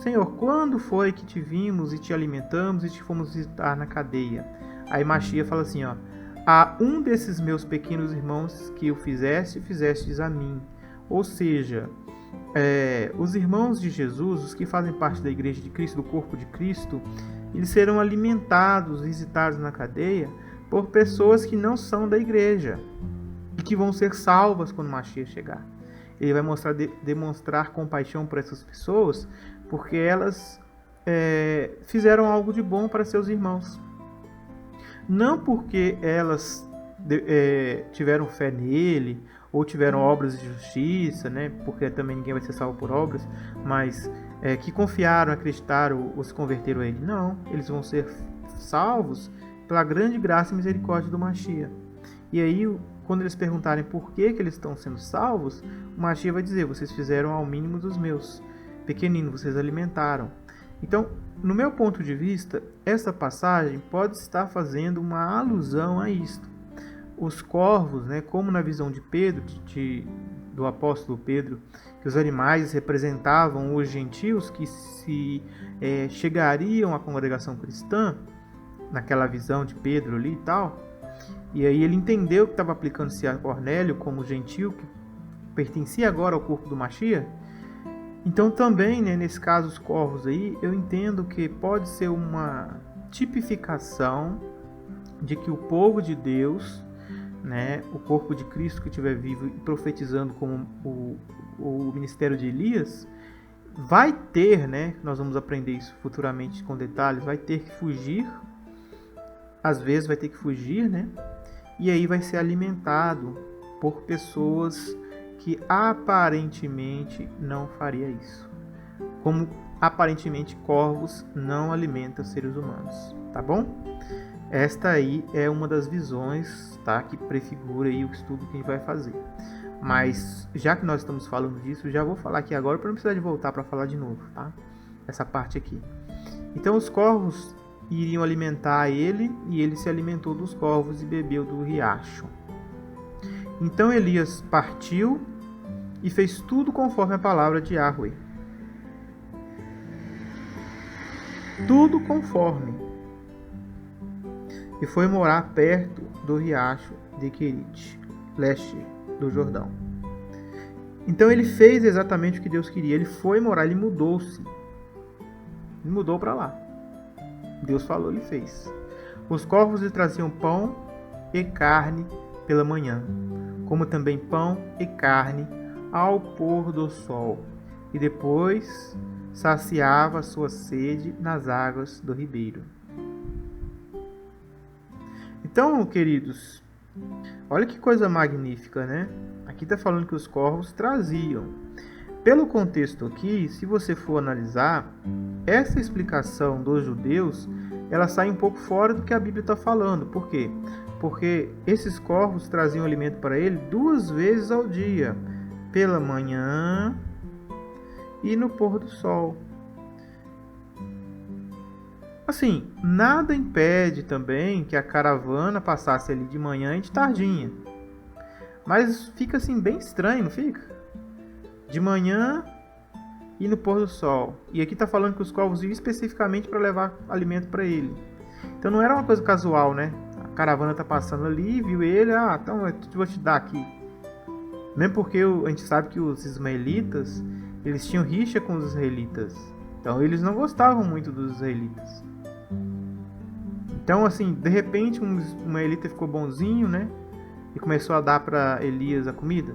Senhor, quando foi que te vimos e te alimentamos e te fomos visitar na cadeia? Aí Machia fala assim, a um desses meus pequenos irmãos que o fizestes a mim. Ou seja, os irmãos de Jesus, os que fazem parte da igreja de Cristo, do corpo de Cristo, eles serão alimentados, visitados na cadeia por pessoas que não são da igreja e que vão ser salvas quando Machia chegar. Ele vai demonstrar compaixão por essas pessoas porque elas fizeram algo de bom para seus irmãos. Não porque elas tiveram fé nele ou tiveram obras de justiça, né? Porque também ninguém vai ser salvo por obras, mas que confiaram, acreditaram ou se converteram a ele. Não, eles vão ser salvos pela grande graça e misericórdia do Machia. E aí, quando eles perguntarem por que eles estão sendo salvos, o Machia vai dizer: vocês fizeram ao mínimo dos meus pequeninos, vocês alimentaram. Então, no meu ponto de vista, essa passagem pode estar fazendo uma alusão a isto. Os corvos, né, como na visão de Pedro, do apóstolo Pedro, que os animais representavam os gentios que se chegariam à congregação cristã, naquela visão de Pedro ali e tal. E aí ele entendeu que estava aplicando-se a Cornélio como gentil, que pertencia agora ao corpo do Machia. Então também, né, nesse caso, os corvos aí, eu entendo que pode ser uma tipificação de que o povo de Deus, né, o corpo de Cristo que estiver vivo e profetizando como o ministério de Elias, vai ter, né, nós vamos aprender isso futuramente com detalhes, vai ter que fugir, às vezes vai ter que fugir, né, e aí vai ser alimentado por pessoas que aparentemente não faria isso. Como aparentemente corvos não alimentam seres humanos, tá bom? Esta aí é uma das visões, tá, que prefigura aí o estudo que a gente vai fazer. Mas já que nós estamos falando disso, já vou falar aqui agora para não precisar de voltar para falar de novo, tá? Essa parte aqui. Então os corvos iriam alimentar ele e ele se alimentou dos corvos e bebeu do riacho. Então Elias partiu e fez tudo conforme a palavra de Yahweh. Tudo conforme. E foi morar perto do riacho de Querite, leste do Jordão. Então ele fez exatamente o que Deus queria. Ele foi morar, ele mudou-se. Ele mudou para lá. Deus falou, ele fez. Os corvos lhe traziam pão e carne pela manhã, como também pão e carne ao pôr do sol. E depois saciava a sua sede nas águas do ribeiro. Então, queridos, olha que coisa magnífica, né? Aqui está falando que os corvos traziam. Pelo contexto aqui, se você for analisar, essa explicação dos judeus, ela sai um pouco fora do que a Bíblia está falando. Por quê? Porque esses corvos traziam alimento para ele 2 vezes ao dia, pela manhã e no pôr do sol. Assim, nada impede também que a caravana passasse ali de manhã e de tardinha. Mas fica assim bem estranho, não fica? De manhã e no pôr do sol. E aqui está falando que os corvos iam especificamente para levar alimento para ele. Então não era uma coisa casual, né? A caravana está passando ali, viu ele, então eu vou te dar aqui. Mesmo porque a gente sabe que os ismaelitas, eles tinham rixa com os israelitas. Então eles não gostavam muito dos israelitas. Então, assim, de repente um israelita ficou bonzinho, né? E começou a dar para Elias a comida.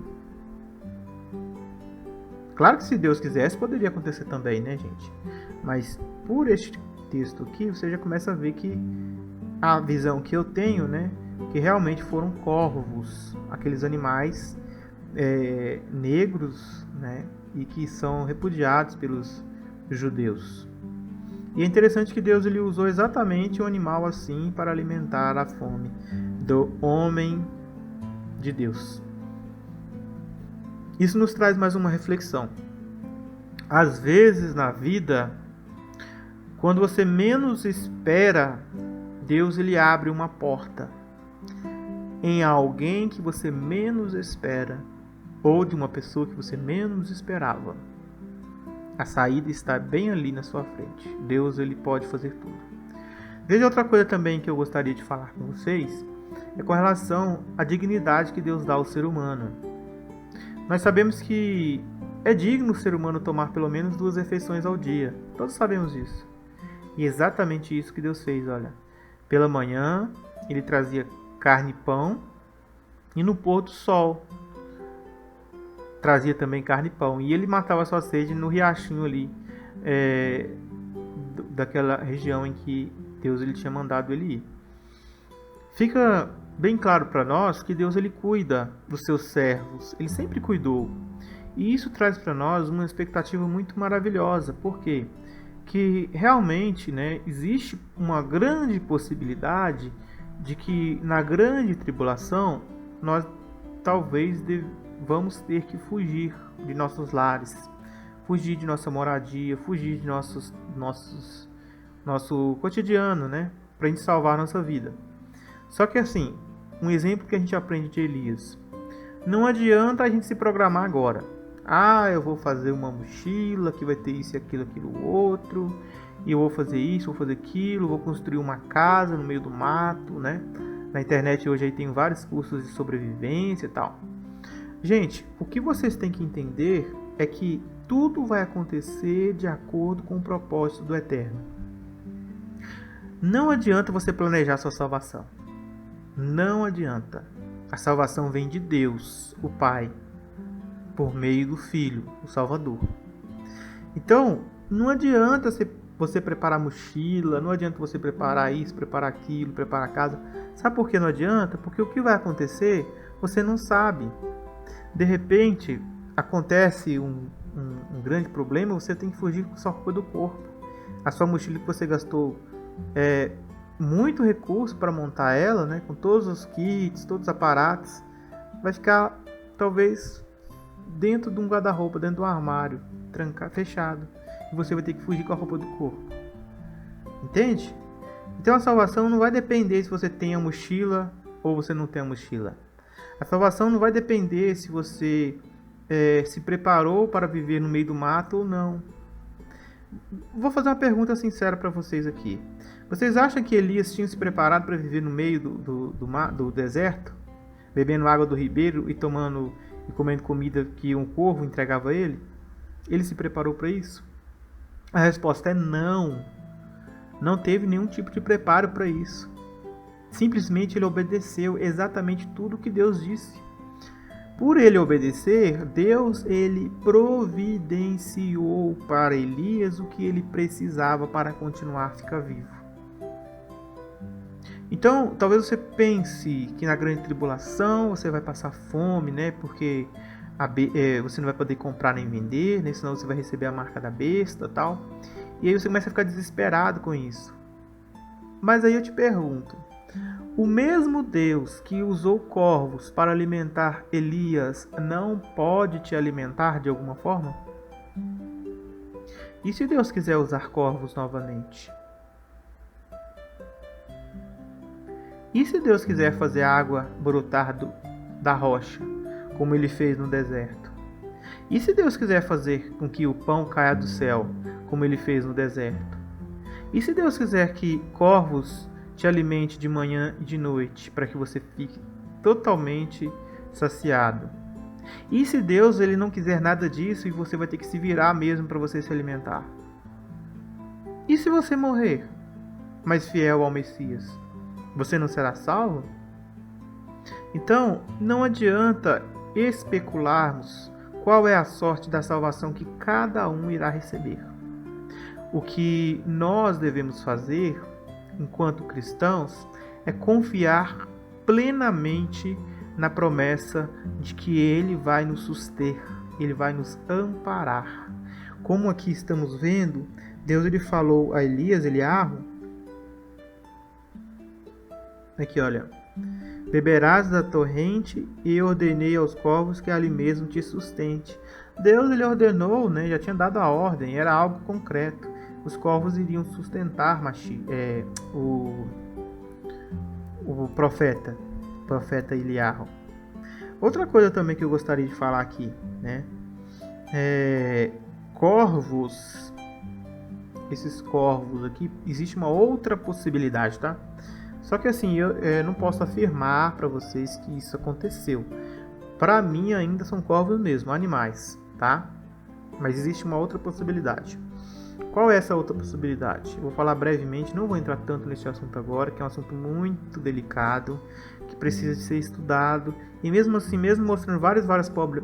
Claro que se Deus quisesse, poderia acontecer também, né, gente? Mas por este texto aqui, você já começa a ver que a visão que eu tenho, né? Que realmente foram corvos, aqueles animais negros, né? E que são repudiados pelos judeus. E é interessante que Deus ele usou exatamente um animal assim para alimentar a fome do homem de Deus. Isso nos traz mais uma reflexão. Às vezes na vida, quando você menos espera, Deus ele abre uma porta em alguém que você menos espera ou de uma pessoa que você menos esperava. A saída está bem ali na sua frente. Deus ele pode fazer tudo. Veja outra coisa também que eu gostaria de falar com vocês, é com relação à dignidade que Deus dá ao ser humano. Nós sabemos que é digno o ser humano tomar pelo menos 2 refeições ao dia. Todos sabemos isso. E é exatamente isso que Deus fez, olha. Pela manhã, ele trazia carne e pão, e no pôr do sol trazia também carne e pão. E ele matava a sua sede no riachinho ali, daquela região em que Deus ele tinha mandado ele ir. Fica bem claro para nós que Deus ele cuida dos seus servos. Ele sempre cuidou. E isso traz para nós uma expectativa muito maravilhosa. Por quê? Que realmente, né, existe uma grande possibilidade de que na grande tribulação nós talvez vamos ter que fugir de nossos lares, fugir de nossa moradia, fugir de nosso cotidiano, né, para a gente salvar a nossa vida. Só que assim, um exemplo que a gente aprende de Elias, não adianta a gente se programar agora. Eu vou fazer uma mochila que vai ter isso, aquilo, outro, e eu vou fazer isso, vou fazer aquilo, vou construir uma casa no meio do mato, né? Na internet hoje aí tem vários cursos de sobrevivência e tal. Gente, o que vocês têm que entender é que tudo vai acontecer de acordo com o propósito do Eterno. Não adianta você planejar sua salvação. Não adianta. A salvação vem de Deus, o Pai, por meio do Filho, o Salvador. Então, não adianta você preparar mochila, não adianta você preparar isso, preparar aquilo, preparar a casa. Sabe por que não adianta? Porque o que vai acontecer, você não sabe. De repente, acontece um grande problema, você tem que fugir com sua roupa do corpo. A sua mochila que você gastou muito recurso para montar ela, né, com todos os kits, todos os aparatos, vai ficar talvez dentro de um guarda-roupa, dentro de um armário, trancado, fechado. E você vai ter que fugir com a roupa do corpo. Entende? Então a salvação não vai depender se você tem a mochila ou você não tem a mochila. A salvação não vai depender se você se preparou para viver no meio do mato ou não. Vou fazer uma pergunta sincera para vocês aqui. Vocês acham que Elias tinha se preparado para viver no meio do deserto? Bebendo água do ribeiro e comendo comida que um corvo entregava a ele? Ele se preparou para isso? A resposta é não. Não teve nenhum tipo de preparo para isso. Simplesmente ele obedeceu exatamente tudo que Deus disse. Por ele obedecer, Deus ele providenciou para Elias o que ele precisava para continuar a ficar vivo. Então, talvez você pense que na grande tribulação você vai passar fome, né? Porque você não vai poder comprar nem vender, né? Senão você vai receber a marca da besta e tal. E aí você começa a ficar desesperado com isso. Mas aí eu te pergunto, o mesmo Deus que usou corvos para alimentar Elias não pode te alimentar de alguma forma? E se Deus quiser usar corvos novamente? E se Deus quiser fazer a água brotar da rocha, como ele fez no deserto? E se Deus quiser fazer com que o pão caia do céu, como ele fez no deserto? E se Deus quiser que corvos te alimente de manhã e de noite, para que você fique totalmente saciado? E se Deus ele não quiser nada disso e você vai ter que se virar mesmo para você se alimentar? E se você morrer, mas fiel ao Messias? Você não será salvo? Então, não adianta especularmos qual é a sorte da salvação que cada um irá receber. O que nós devemos fazer, enquanto cristãos, é confiar plenamente na promessa de que Ele vai nos suster, Ele vai nos amparar. Como aqui estamos vendo, Deus ele falou a Eliarro, aqui olha, beberás da torrente e ordenei aos corvos que ali mesmo te sustente. Deus ele ordenou, né, já tinha dado a ordem, era algo concreto. Os corvos iriam sustentar o profeta Eliarro. Outra coisa também que eu gostaria de falar aqui, né, corvos, esses corvos aqui, existe uma outra possibilidade, tá? Só que assim, eu não posso afirmar para vocês que isso aconteceu. Para mim ainda são corvos mesmo, animais, tá? Mas existe uma outra possibilidade. Qual é essa outra possibilidade? Eu vou falar brevemente, não vou entrar tanto nesse assunto agora, que é um assunto muito delicado, que precisa de ser estudado. E mesmo assim, mesmo mostrando várias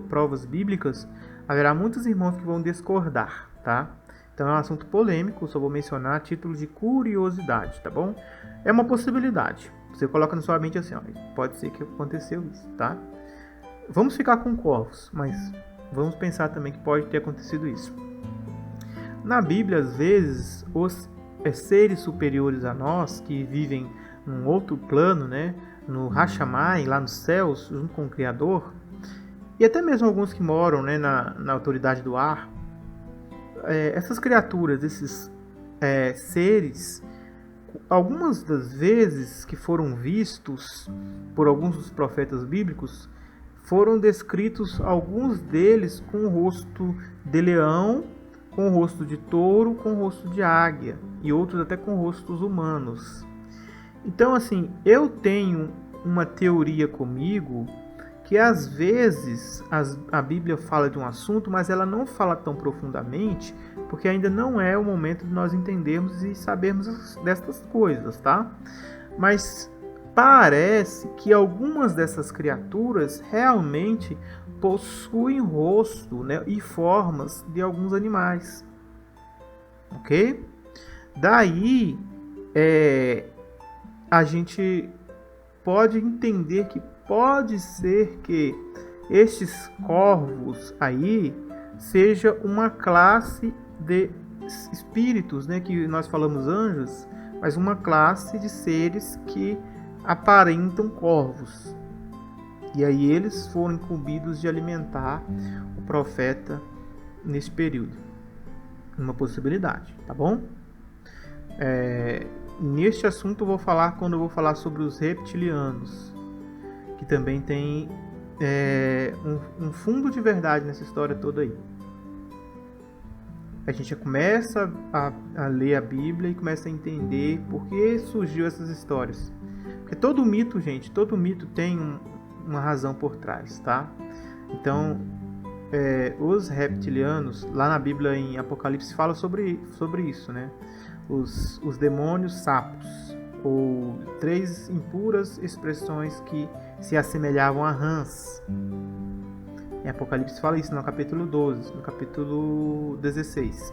provas bíblicas, haverá muitos irmãos que vão discordar, tá? Então é um assunto polêmico, só vou mencionar a título de curiosidade, tá bom? É uma possibilidade. Você coloca na sua mente assim, ó, pode ser que aconteceu isso, tá? Vamos ficar com corvos, mas vamos pensar também que pode ter acontecido isso. Na Bíblia, às vezes, os seres superiores a nós, que vivem num outro plano, né, no Hashamai, lá nos céus, junto com o Criador, e até mesmo alguns que moram, né, na autoridade do ar, essas criaturas, esses seres, algumas das vezes que foram vistos por alguns dos profetas bíblicos, foram descritos alguns deles com o rosto de leão, com o rosto de touro, com o rosto de águia, e outros até com rostos humanos. Então, assim, eu tenho uma teoria comigo que às vezes a Bíblia fala de um assunto, mas ela não fala tão profundamente, porque ainda não é o momento de nós entendermos e sabermos destas coisas, tá? Mas parece que algumas dessas criaturas realmente possuem rosto, né, e formas de alguns animais, ok? Daí a gente pode entender que pode ser que estes corvos aí seja uma classe de espíritos, né, que nós falamos anjos, mas uma classe de seres que aparentam corvos. E aí eles foram incumbidos de alimentar o profeta nesse período. Uma possibilidade, tá bom? Neste assunto eu vou falar quando eu vou falar sobre os reptilianos, que também tem um fundo de verdade nessa história toda aí. A gente já começa a ler a Bíblia e começa a entender por que surgiu essas histórias. Porque todo mito, gente, todo mito tem uma razão por trás, tá? Então, os reptilianos, lá na Bíblia em Apocalipse, fala sobre isso, né? Os demônios sapos, ou 3 impuras expressões que se assemelhavam a rãs. Em Apocalipse fala isso no capítulo 12, no capítulo 16.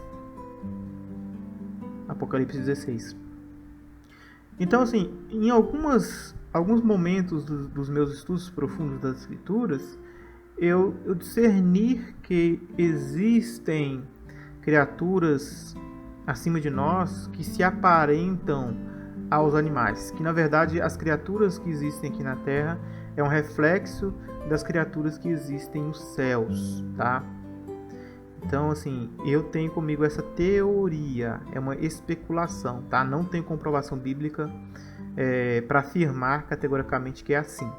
Apocalipse 16. Então, assim, em alguns momentos dos meus estudos profundos das Escrituras, eu discernir que existem criaturas acima de nós que se aparentam aos animais, que na verdade as criaturas que existem aqui na Terra é um reflexo das criaturas que existem nos céus, tá? Então, assim, eu tenho comigo essa teoria, é uma especulação, tá? Não tenho comprovação bíblica para afirmar categoricamente que é assim.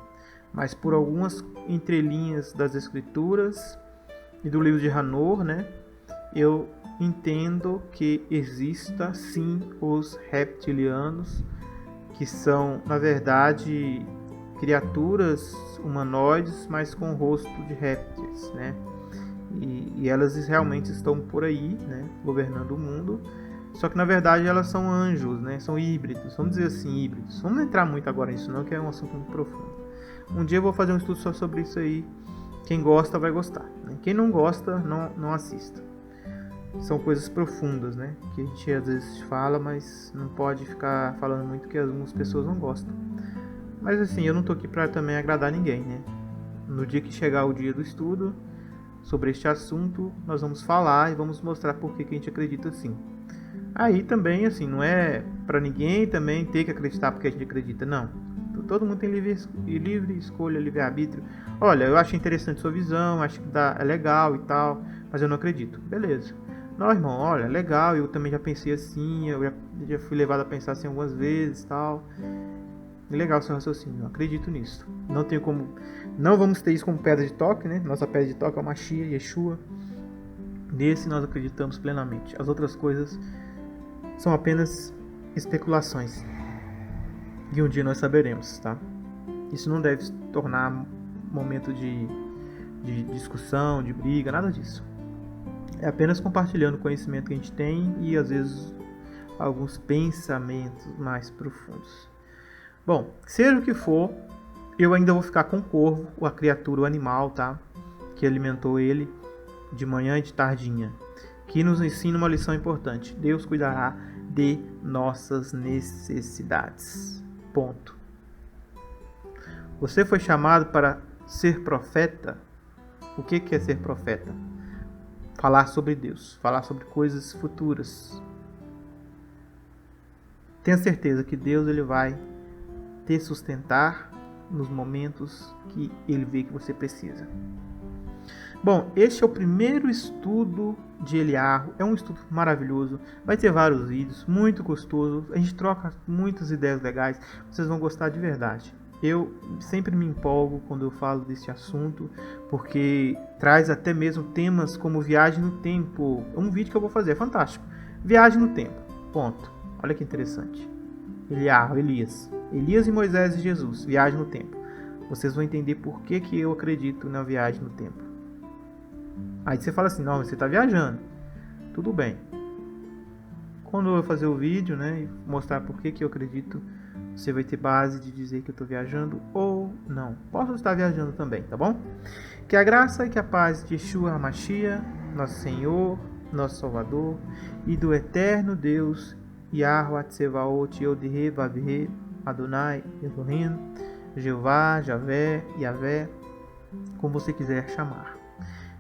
Mas por algumas entrelinhas das Escrituras e do livro de Hanor, né? Eu entendo que exista sim os reptilianos, que são, na verdade, criaturas humanoides, mas com rosto de répteis, né? E elas realmente estão por aí, né, governando o mundo. Só que na verdade elas são anjos, né? São híbridos, vamos dizer assim, híbridos. Vamos não entrar muito agora nisso não, que é um assunto muito profundo. Um dia eu vou fazer um estudo só sobre isso aí. Quem gosta vai gostar, né? Quem não gosta, não assista. São coisas profundas, né? Que a gente às vezes fala, mas não pode ficar falando muito que algumas pessoas não gostam. Mas assim, eu não tô aqui para também agradar ninguém, né? No dia que chegar o dia do estudo sobre este assunto, nós vamos falar e vamos mostrar por que a gente acredita assim. Aí também, assim, não é para ninguém também ter que acreditar porque a gente acredita, não. Todo mundo tem livre escolha, livre-arbítrio. Olha, eu acho interessante sua visão, acho que é legal e tal, mas eu não acredito. Beleza. Não, irmão, olha, legal, eu também já pensei assim, eu já fui levado a pensar assim algumas vezes e tal. Legal seu raciocínio, eu acredito nisso. Não vamos ter isso como pedra de toque, né? Nossa pedra de toque é o Mashiach, Yeshua. Nesse nós acreditamos plenamente. As outras coisas são apenas especulações. E um dia nós saberemos, tá? Isso não deve se tornar momento de discussão, de briga, nada disso. É apenas compartilhando o conhecimento que a gente tem e às vezes alguns pensamentos mais profundos. Bom, seja o que for, eu ainda vou ficar com o corvo, a criatura, o animal, tá? Que alimentou ele de manhã e de tardinha. Que nos ensina uma lição importante. Deus cuidará de nossas necessidades. Ponto. Você foi chamado para ser profeta. O que é ser profeta? Falar sobre Deus, falar sobre coisas futuras. Tenha certeza que Deus ele vai te sustentar nos momentos que ele vê que você precisa. Bom, este é o primeiro estudo de Eliarro. É um estudo maravilhoso. Vai ter vários vídeos, muito gostoso. A gente troca muitas ideias legais. Vocês vão gostar de verdade. Eu sempre me empolgo quando eu falo desse assunto, porque traz até mesmo temas como viagem no tempo. Um vídeo que eu vou fazer, é fantástico. Viagem no tempo, ponto. Olha que interessante. Elias e Moisés e Jesus, viagem no tempo. Vocês vão entender por que eu acredito na viagem no tempo. Aí você fala assim, não, você está viajando. Tudo bem. Quando eu fazer o vídeo, né, e mostrar por que eu acredito, você vai ter base de dizer que eu estou viajando ou não. Posso estar viajando também, tá bom? Que a graça e que a paz de Yeshua HaMashiach, nosso Senhor, nosso Salvador, e do eterno Deus, Yahweh Tsevaot Yod-He Vav-He, Adonai Elohim, Jeová, Javé, Yavé, como você quiser chamar,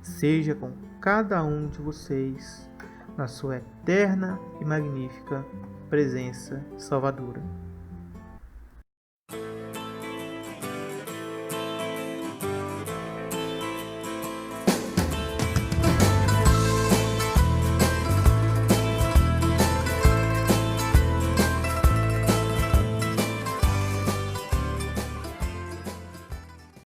seja com cada um de vocês na sua eterna e magnífica presença salvadora.